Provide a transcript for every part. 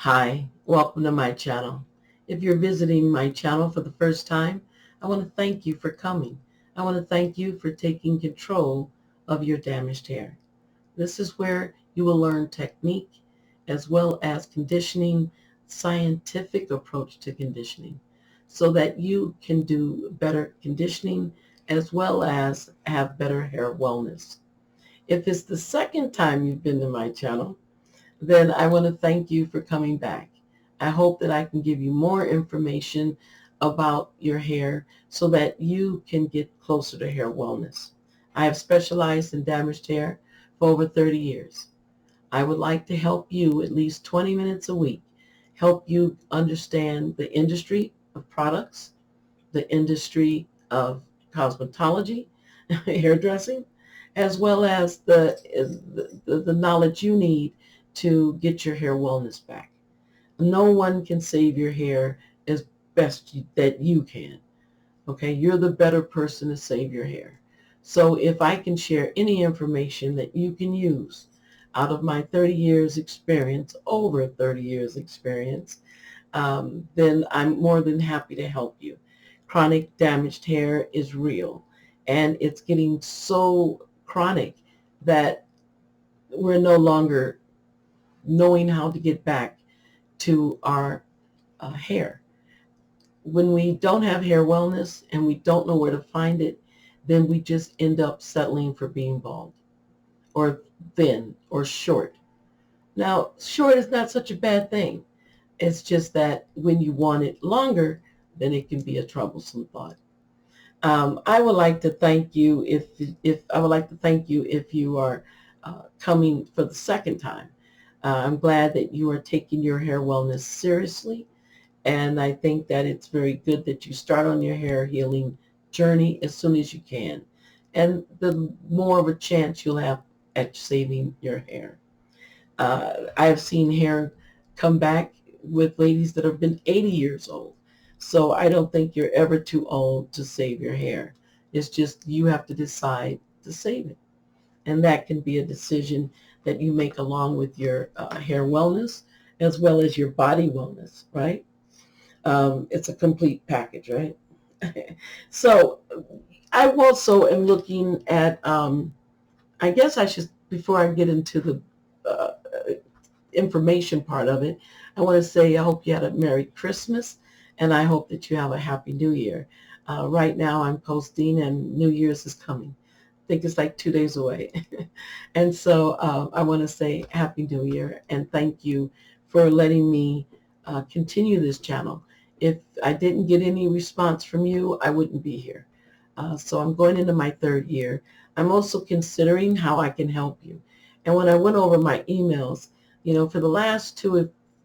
Hi, welcome to my channel. If you're visiting my channel for the first time, I want to thank you for coming. I want to thank you for taking control of your damaged hair. This is where you will learn technique as well as conditioning, scientific approach to conditioning, so that you can do better conditioning as well as have better hair wellness. If it's the second time you've been to my channel, then I want to thank you for coming back. I hope that I can give you more information about your hair so that you can get closer to hair wellness. I have specialized in damaged hair for over 30 years. I would like to help you at least 20 minutes a week, help you understand the industry of products, the industry of cosmetology, hairdressing, as well as the knowledge you need to get your hair wellness back. No one can save your hair as best that you can. Okay, you're the better person to save your hair. So if I can share any information that you can use out of my 30 years experience, over 30 years experience, then I'm more than happy to help you. Chronic damaged hair is real, and it's getting so chronic that we're no longer knowing how to get back to our hair. When we don't have hair wellness and we don't know where to find it, then we just end up settling for being bald or thin or short. Now, short is not such a bad thing. It's just that when you want it longer, then it can be a troublesome thought. I would like to thank you if I would like to thank you if you are coming for the second time. I'm glad that you are taking your hair wellness seriously, and I think that it's very good that you start on your hair healing journey as soon as you can, and the more of a chance you'll have at saving your hair. I have seen hair come back with ladies that have been 80 years old. So I don't think you're ever too old to save your hair. It's just you have to decide to save it. And that can be a decision that you make along with your hair wellness as well as your body wellness, right? It's a complete package, right? So I also am looking at, I guess I should, before I get into the information part of it, I want to say I hope you had a Merry Christmas, and I hope that you have a Happy New Year. Right now I'm posting and New Year's is coming. I think it's like 2 days away. And so I want to say Happy New Year and thank you for letting me continue this channel. If I didn't get any response from you, I wouldn't be here. So I'm going into my third year. I'm also considering how I can help you. And when I went over my emails, for the last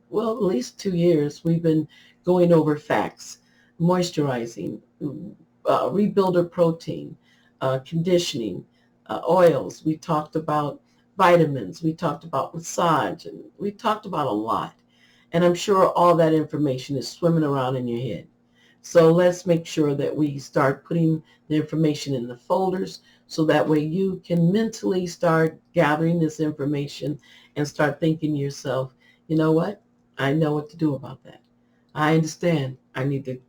well, at least 2 years, we've been going over facts, moisturizing, rebuilder protein, conditioning, oils. We talked about vitamins. We talked about massage, and we talked about a lot. And I'm sure all that information is swimming around in your head. So let's make sure that we start putting the information in the folders so that way you can mentally start gathering this information and start thinking to yourself, you know what? I know what to do about that. I understand I need to,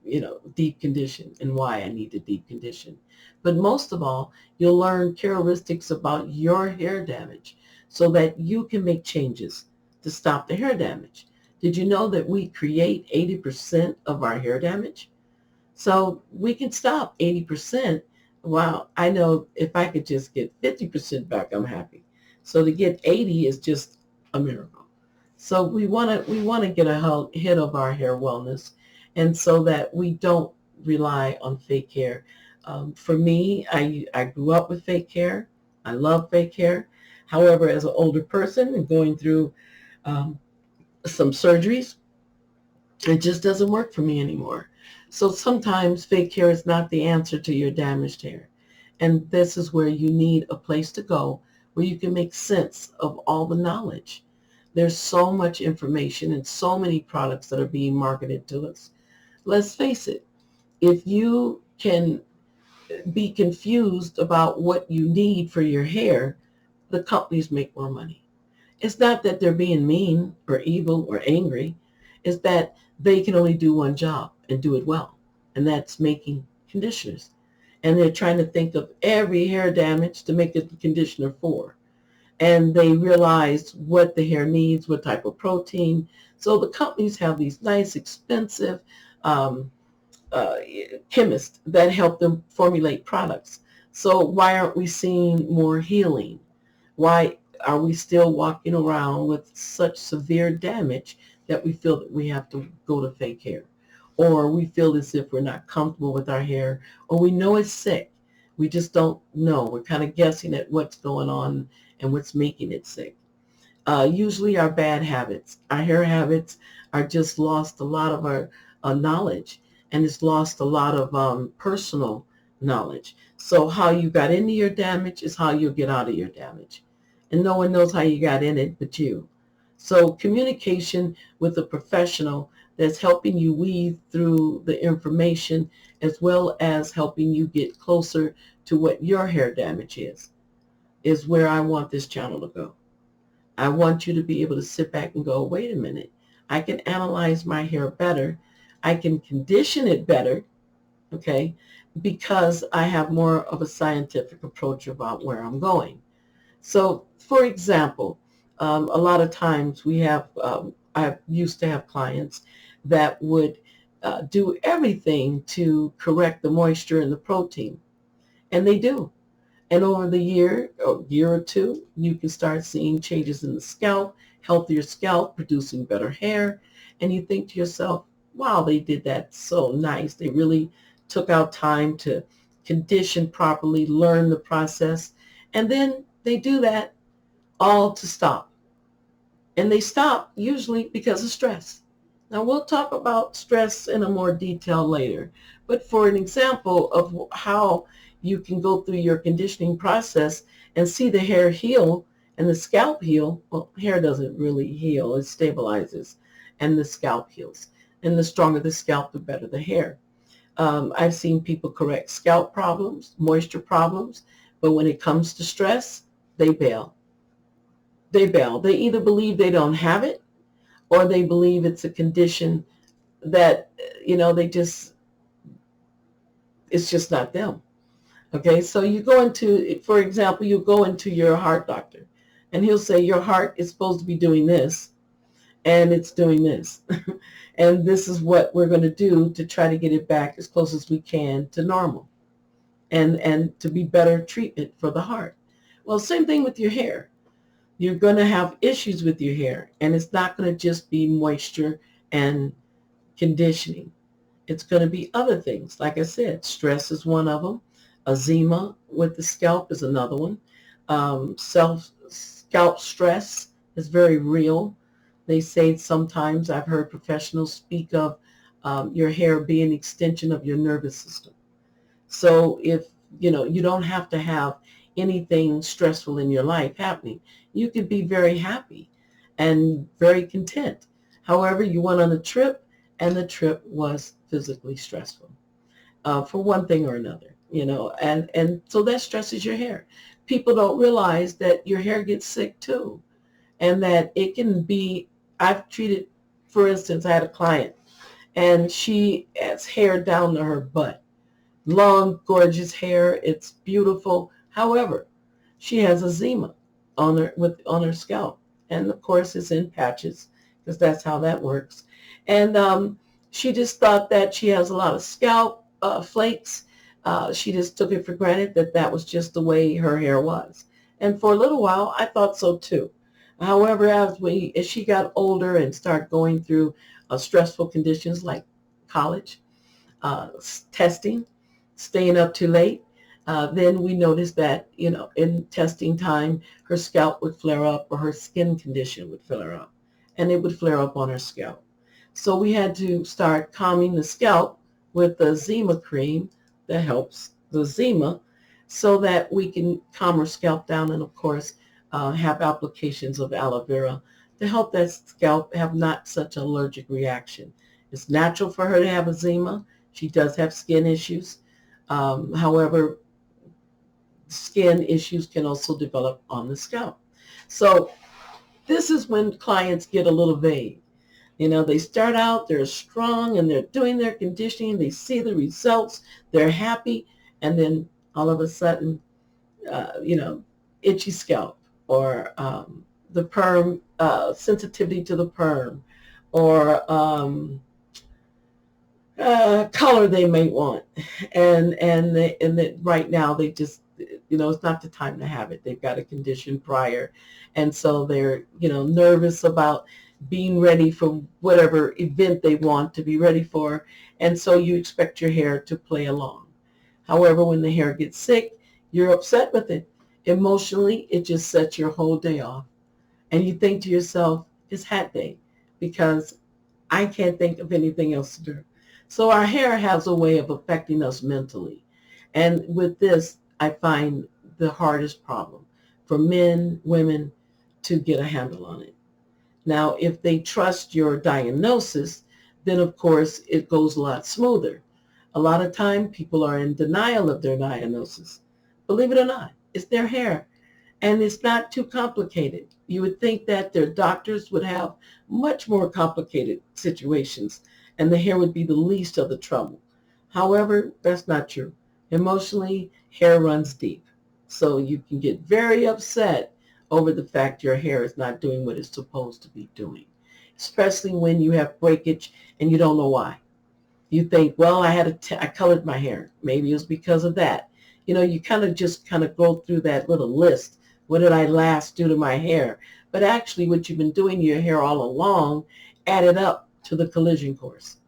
deep condition and why I need to deep condition. But most of all, you'll learn characteristics about your hair damage so that you can make changes to stop the hair damage. Did you know that we create 80% of our hair damage? So we can stop 80%. Wow, I know if I could just get 50% back, I'm happy. So to get 80 is just a miracle. So we want to get ahead of our hair wellness, and so that we don't rely on fake hair. For me, I grew up with fake hair. I love fake hair. However, as an older person and going through um, some surgeries, it just doesn't work for me anymore. So sometimes fake hair is not the answer to your damaged hair. And this is where you need a place to go where you can make sense of all the knowledge. There's so much information and so many products that are being marketed to us. Let's face it, if you can be confused about what you need for your hair, the companies make more money. It's not that they're being mean or evil or angry. It's that they can only do one job and do it well, and that's making conditioners. And they're trying to think of every hair damage to make a conditioner for. And they realize what the hair needs, what type of protein. So the companies have these nice, expensive um, uh, chemists that help them formulate products. So why aren't we seeing more healing? Why are we still walking around with such severe damage that we feel that we have to go to fake hair? Or we feel as if we're not comfortable with our hair, or we know it's sick. We just don't know. We're kind of guessing at what's going on and what's making it sick. Usually our bad habits, our hair habits are just lost a lot of our knowledge, and it's lost a lot of personal knowledge. So how you got into your damage is how you'll get out of your damage. And no one knows how you got in it but you. So communication with a professional that's helping you weave through the information as well as helping you get closer to what your hair damage is where I want this channel to go. I want you to be able to sit back and go, wait a minute, I can analyze my hair better. I can condition it better, okay, because I have more of a scientific approach about where I'm going. So, for example, a lot of times I used to have clients that would do everything to correct the moisture and the protein, and they do. And over the year or two, you can start seeing changes in the scalp, healthier scalp, producing better hair. And you think to yourself, wow, they did that so nice. They really took out time to condition properly, learn the process. And then they do that all to stop. And they stop usually because of stress. Now we'll talk about stress in a more detail later. But for an example of how you can go through your conditioning process and see the hair heal and the scalp heal, well, hair doesn't really heal, it stabilizes and the scalp heals. And the stronger the scalp, the better the hair. I've seen people correct scalp problems, moisture problems, but when it comes to stress, they bail. They bail. They either believe they don't have it or they believe it's a condition that, they just, it's just not them. Okay, so you go into, for example, you go into your heart doctor and he'll say your heart is supposed to be doing this and it's doing this. And this is what we're going to do to try to get it back as close as we can to normal and to be better treatment for the heart. Well, same thing with your hair. You're going to have issues with your hair, and it's not going to just be moisture and conditioning. It's going to be other things. Like I said, stress is one of them. Eczema with the scalp is another one. Scalp stress is very real. They say sometimes, I've heard professionals speak of your hair being an extension of your nervous system. So if, you don't have to have anything stressful in your life happening. You could be very happy and very content. However, you went on a trip and the trip was physically stressful for one thing or another, and so that stresses your hair. People don't realize that your hair gets sick too, and that it can be, I've treated, for instance, I had a client and she has hair down to her butt. Long, gorgeous hair. It's beautiful. However, she has eczema on her scalp, and of course, it's in patches because that's how that works. And she just thought that she has a lot of scalp flakes. She just took it for granted that that was just the way her hair was. And for a little while, I thought so too. However, as she got older and started going through stressful conditions like college, testing, staying up too late, then we noticed that, in testing time, her scalp would flare up or her skin condition would flare up, and it would flare up on her scalp. So we had to start calming the scalp with the Zima cream that helps the Zima so that we can calm her scalp down, and of course have applications of aloe vera to help that scalp have not such an allergic reaction. It's natural for her to have eczema. She does have skin issues. However, skin issues can also develop on the scalp. So This is when clients get a little vague. They start out, they're strong and they're doing their conditioning. They see the results. They're happy. And then all of a sudden, itchy scalp or the perm, sensitivity to the perm or color they may want. And right now they just, it's not the time to have it. They've got a condition prior. And so they're, nervous about being ready for whatever event they want to be ready for. And so you expect your hair to play along. However, when the hair gets sick, you're upset with it. Emotionally, it just sets your whole day off. And you think to yourself, it's hat day because I can't think of anything else to do. So our hair has a way of affecting us mentally. And with this, I find the hardest problem for men, women to get a handle on it. Now, if they trust your diagnosis, then of course it goes a lot smoother. A lot of time people are in denial of their diagnosis. Believe it or not, it's their hair. And it's not too complicated. You would think that their doctors would have much more complicated situations and the hair would be the least of the trouble. However, that's not true. Emotionally, hair runs deep. So you can get very upset over the fact your hair is not doing what it's supposed to be doing, especially when you have breakage and you don't know why. You think, well, I colored my hair. Maybe it was because of that. You kind of go through that little list. What did I last do to my hair? But actually what you've been doing to your hair all along added up to the collision course.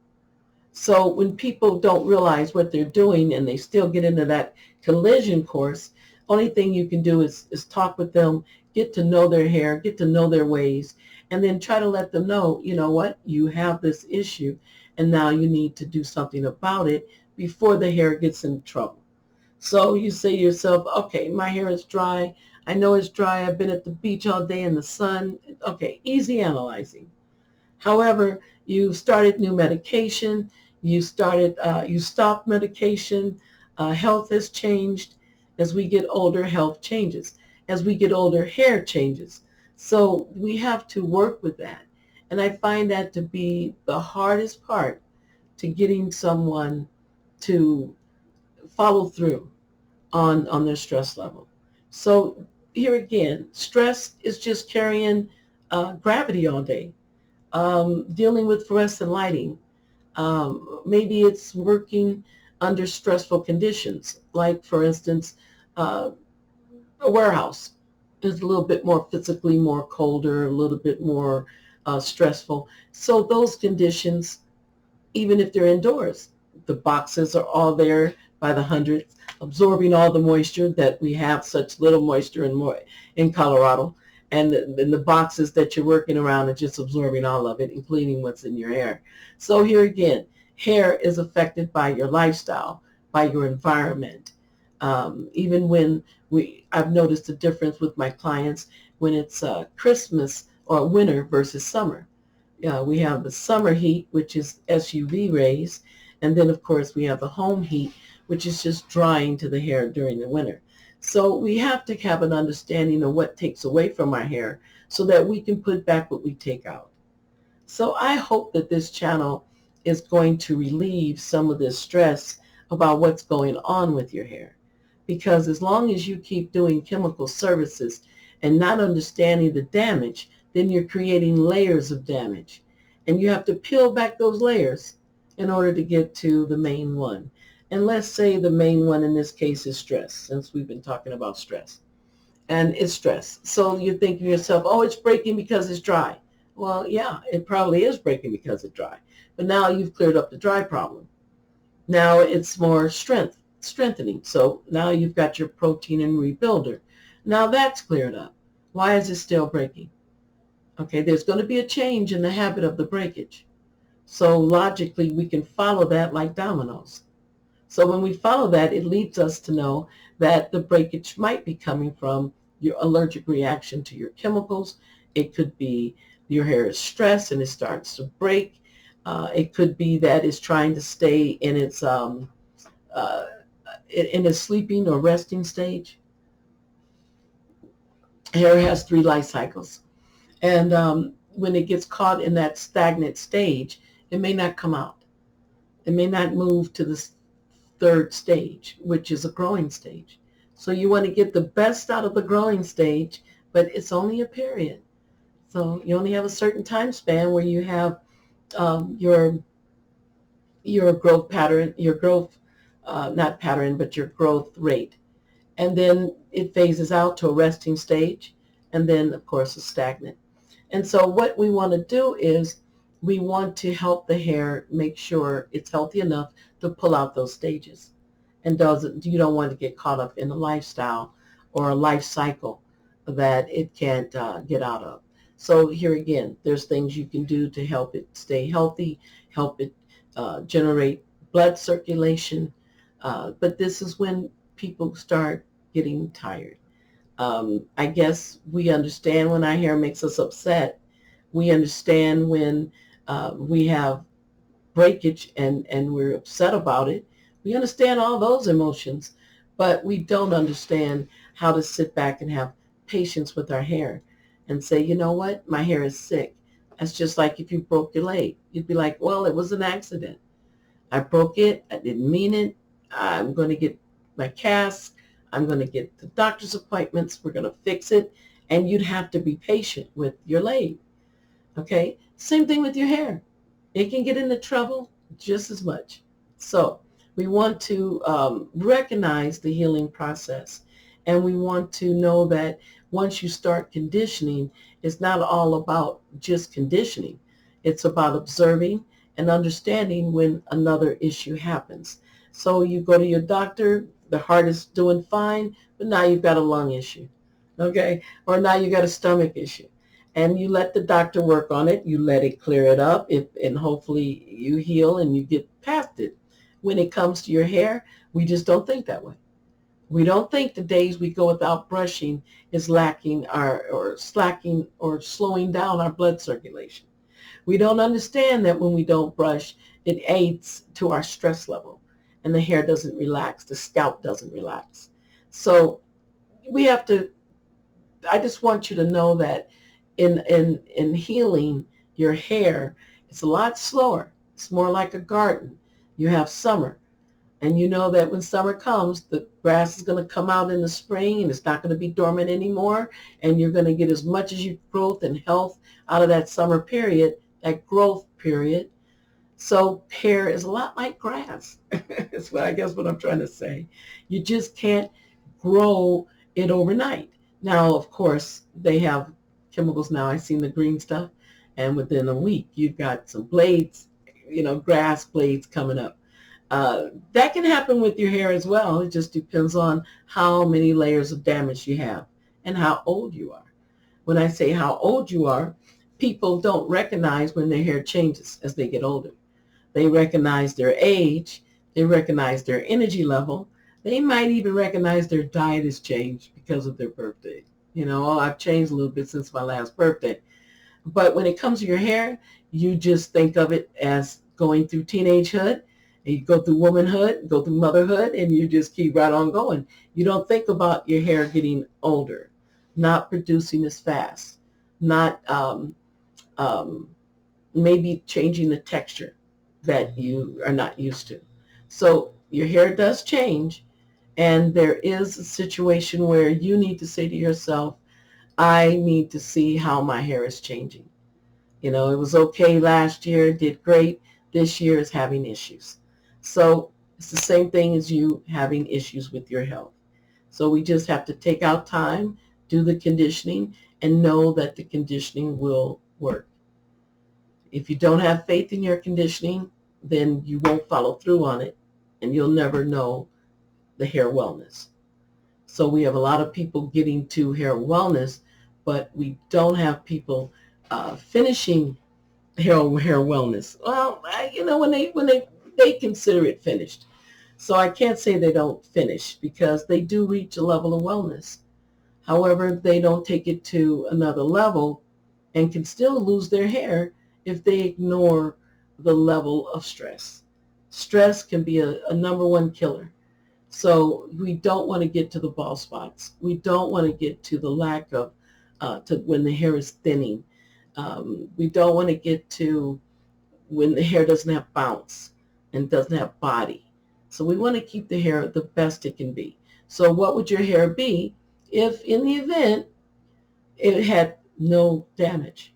So when people don't realize what they're doing and they still get into that collision course, only thing you can do is talk with them, get to know their hair, get to know their ways, and then try to let them know, you know what, you have this issue and now you need to do something about it before the hair gets in trouble. So you say to yourself, okay, my hair is dry. I know it's dry. I've been at the beach all day in the sun. Okay, easy analyzing. However, you started new medication. You stopped medication. Health has changed. As we get older, health changes. As we get older, hair changes. So we have to work with that. And I find that to be the hardest part to getting someone to follow through on their stress level. So here again, stress is just carrying gravity all day, dealing with fluorescent lighting. Maybe it's working under stressful conditions, like, for instance, uh, a warehouse is a little bit more physically more colder, a little bit more stressful. So those conditions, even if they're indoors. The boxes are all there by the hundreds, absorbing all the moisture that we have such little moisture in Colorado. And the boxes that you're working around are just absorbing all of it, including what's in your hair. So here again, hair is affected by your lifestyle, by your environment. Even when I've noticed a difference with my clients when it's Christmas or winter versus summer. We have the summer heat, which is SUV rays, and then of course we have the home heat, which is just drying to the hair during the winter. So we have to have an understanding of what takes away from our hair so that we can put back what we take out. So I hope that this channel is going to relieve some of this stress about what's going on with your hair. Because as long as you keep doing chemical services and not understanding the damage, then you're creating layers of damage. And you have to peel back those layers in order to get to the main one. And let's say the main one in this case is stress, since we've been talking about stress. And it's stress. So you're thinking to yourself, oh, it's breaking because it's dry. Well, yeah, it probably is breaking because it's dry. But now you've cleared up the dry problem. Now it's more strengthening. So now you've got your protein and rebuilder. Now that's cleared up. Why is it still breaking? Okay, there's going to be a change in the habit of the breakage. So logically, we can follow that like dominoes. So when we follow that, it leads us to know that the breakage might be coming from your allergic reaction to your chemicals. It could be your hair is stressed and it starts to break. It could be that it's trying to stay in its sleeping or resting stage. Hair has 3 life cycles. And when it gets caught in that stagnant stage, it may not come out. It may not move to the third stage, which is a growing stage. So you want to get the best out of the growing stage, but it's only a period. So you only have a certain time span where you have your growth pattern, your growth, not pattern, but your growth rate. And then it phases out to a resting stage, and then, of course, a stagnant. And so what we want to do is we want to help the hair make sure it's healthy enough to pull out those stages. And you don't want to get caught up in a lifestyle or a life cycle that it can't get out of. So here again, there's things you can do to help it stay healthy, help it generate blood circulation. But this is when people start getting tired. I guess we understand when our hair makes us upset. We understand when we have breakage and we're upset about it. We understand all those emotions, but we don't understand how to sit back and have patience with our hair and say, you know what, my hair is sick. That's just like if you broke your leg. You'd be like, well, it was an accident. I broke it. I didn't mean it. I'm going to get my cast. I'm going to get the doctor's appointments. We're going to fix it. And you'd have to be patient with your leg. Okay? Same thing with your hair. It can get into trouble just as much. So we want to recognize the healing process. And we want to know that once you start conditioning, it's not all about just conditioning. It's about observing and understanding when another issue happens. So you go to your doctor, the heart is doing fine, but now you've got a lung issue, okay? Or now you got a stomach issue. And you let the doctor work on it. You let it clear it up, and hopefully you heal and you get past it. When it comes to your hair, we just don't think that way. We don't think the days we go without brushing is lacking or slacking or slowing down our blood circulation. We don't understand that when we don't brush, it aids to our stress level and the hair doesn't relax, the scalp doesn't relax. So we have to, I just want you to know that in healing your hair, it's a lot slower. It's more like a garden. You have summer. And you know that when summer comes, the grass is going to come out in the spring and it's not going to be dormant anymore. And you're going to get as much as your growth and health out of that summer period, that growth period. So hair is a lot like grass. That's what I guess what I'm trying to say. You just can't grow it overnight. Now, of course, they have chemicals now. I've seen the green stuff. And within a week, you've got some blades, grass blades coming up. That can happen with your hair as well. It just depends on how many layers of damage you have and how old you are. When I say how old you are, people don't recognize when their hair changes as they get older. They recognize their age. They recognize their energy level. They might even recognize their diet has changed because of their birthday. Oh, I've changed a little bit since my last birthday. But when it comes to your hair, you just think of it as going through teenagehood. And you go through womanhood, go through motherhood, and you just keep right on going. You don't think about your hair getting older, not producing as fast, not maybe changing the texture that you are not used to. So your hair does change, and there is a situation where you need to say to yourself, I need to see how my hair is changing. It was okay last year, did great. This year is having issues. So it's the same thing as you having issues with your health. So we just have to take out time, do the conditioning, and know that the conditioning will work. If you don't have faith in your conditioning, then you won't follow through on it, and you'll never know the hair wellness. So we have a lot of people getting to hair wellness, but we don't have people finishing hair wellness. Well, when they consider it finished. So I can't say they don't finish because they do reach a level of wellness. However, they don't take it to another level and can still lose their hair if they ignore the level of stress. Stress can be a number one killer. So we don't want to get to the bald spots. We don't want to get to the lack of, to when the hair is thinning. We don't want to get to when the hair doesn't have bounce and doesn't have body. So we want to keep the hair the best it can be. So what would your hair be if in the event it had no damage?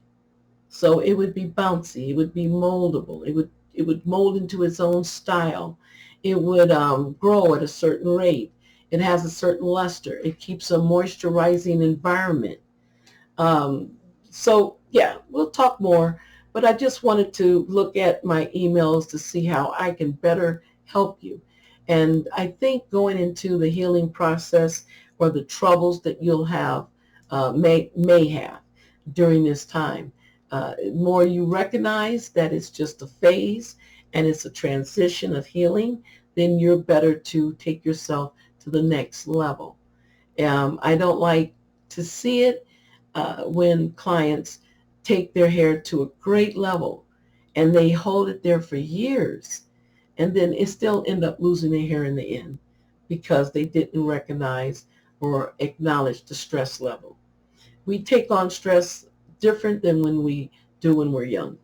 So it would be bouncy. It would be moldable. It would mold into its own style. It would grow at a certain rate. It has a certain luster. It keeps a moisturizing environment. So yeah, we'll talk more, but I just wanted to look at my emails to see how I can better help you. And I think going into the healing process or the troubles that you'll have, may have during this time, more you recognize that it's just a phase and it's a transition of healing, then you're better to take yourself to the next level. I don't like to see it when clients take their hair to a great level and they hold it there for years, and then it still end up losing their hair in the end because they didn't recognize or acknowledge the stress level. We take on stress different than when we do when we're young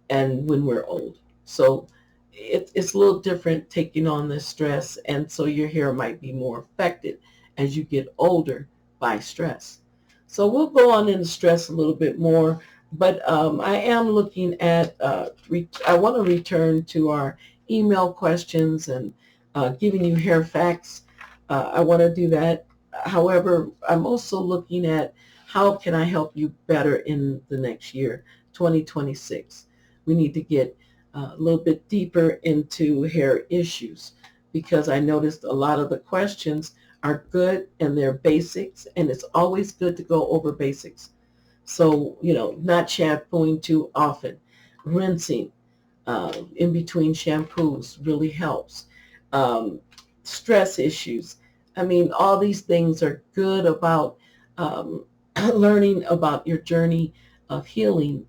and when we're old. So it's a little different taking on this stress, and so your hair might be more affected as you get older by stress. So we'll go on into stress a little bit more, but I am looking at, I want to return to our email questions and giving you hair facts. I want to do that. However, I'm also looking at how can I help you better in the next year, 2026. We need to get a little bit deeper into hair issues because I noticed a lot of the questions are good and they're basics, and it's always good to go over basics. So, not shampooing too often, rinsing in between shampoos really helps. Um, Stress issues. I mean, all these things are good about um, learning about your journey of healing,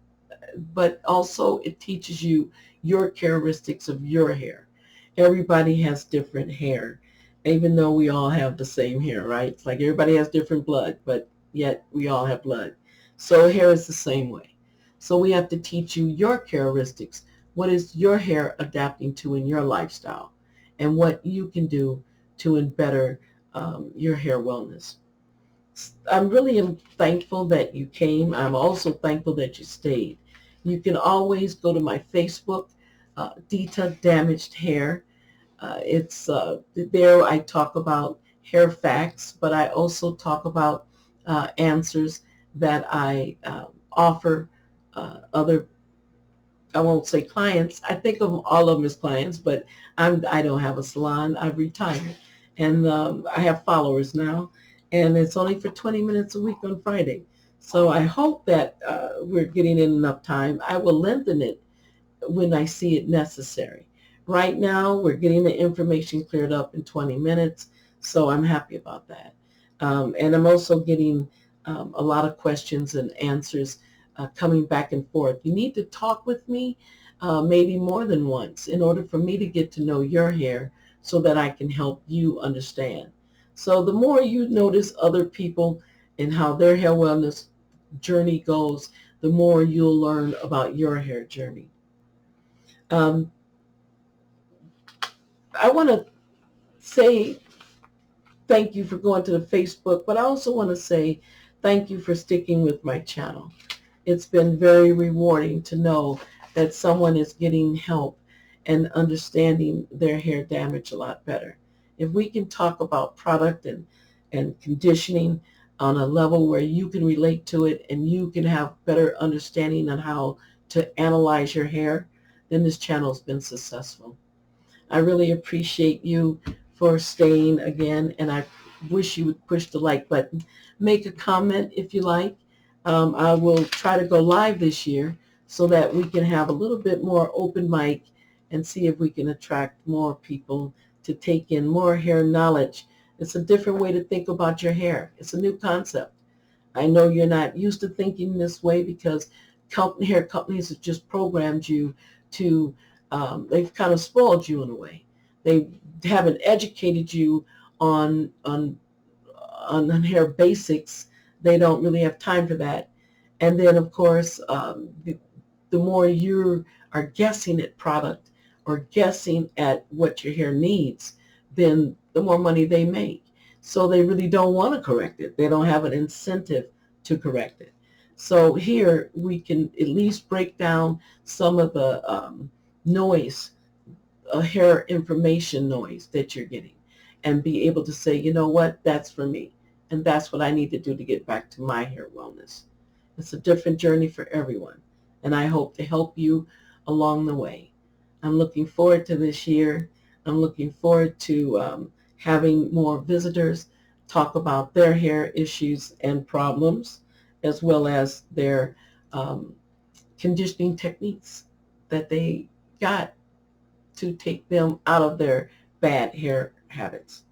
but also it teaches you your characteristics of your hair. Everybody has different hair, even though we all have the same hair, right? It's like everybody has different blood, but yet we all have blood. So hair is the same way. So we have to teach you your characteristics. What is your hair adapting to in your lifestyle, and what you can do to better your hair wellness. I'm really thankful that you came. I'm also thankful that you stayed. You can always go to my Facebook, Dita Damaged Hair. It's there I talk about hair facts, but I also talk about answers that I offer other, I won't say clients. I think of all of them as clients, but I don't have a salon. I've retired. And I have followers now. And it's only for 20 minutes a week on Friday. So I hope that we're getting in enough time. I will lengthen it when I see it necessary. Right now, we're getting the information cleared up in 20 minutes. So I'm happy about that. And I'm also getting a lot of questions and answers coming back and forth. You need to talk with me maybe more than once in order for me to get to know your hair so that I can help you understand. So the more you notice other people and how their hair wellness journey goes, the more you'll learn about your hair journey. Um, I want to say thank you for going to the Facebook, but I also want to say thank you for sticking with my channel. It's been very rewarding to know that someone is getting help and understanding their hair damage a lot better. If we can talk about product and conditioning on a level where you can relate to it and you can have better understanding on how to analyze your hair, then this channel has been successful. I really appreciate you for staying again, and I wish you would push the like button. Make a comment if you like. I will try to go live this year so that we can have a little bit more open mic and see if we can attract more people to take in more hair knowledge. It's a different way to think about your hair. It's a new concept. I know you're not used to thinking this way because hair companies have just programmed you to, they've kind of spoiled you in a way. They haven't educated you on hair basics. They don't really have time for that. And then, of course, the more you are guessing at product or guessing at what your hair needs, then the more money they make. So they really don't want to correct it. They don't have an incentive to correct it. So here we can at least break down some of the noise, hair information noise that you're getting, and be able to say, you know what, that's for me. And that's what I need to do to get back to my hair wellness. It's a different journey for everyone, and I hope to help you along the way. I'm looking forward to this year. I'm looking forward to having more visitors talk about their hair issues and problems, as well as their um, conditioning techniques that they got to take them out of their bad hair habits.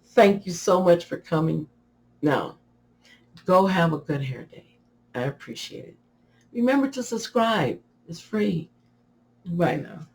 Thank you so much for coming. Now, go have a good hair day. I appreciate it. Remember to subscribe. It's free. Bye now.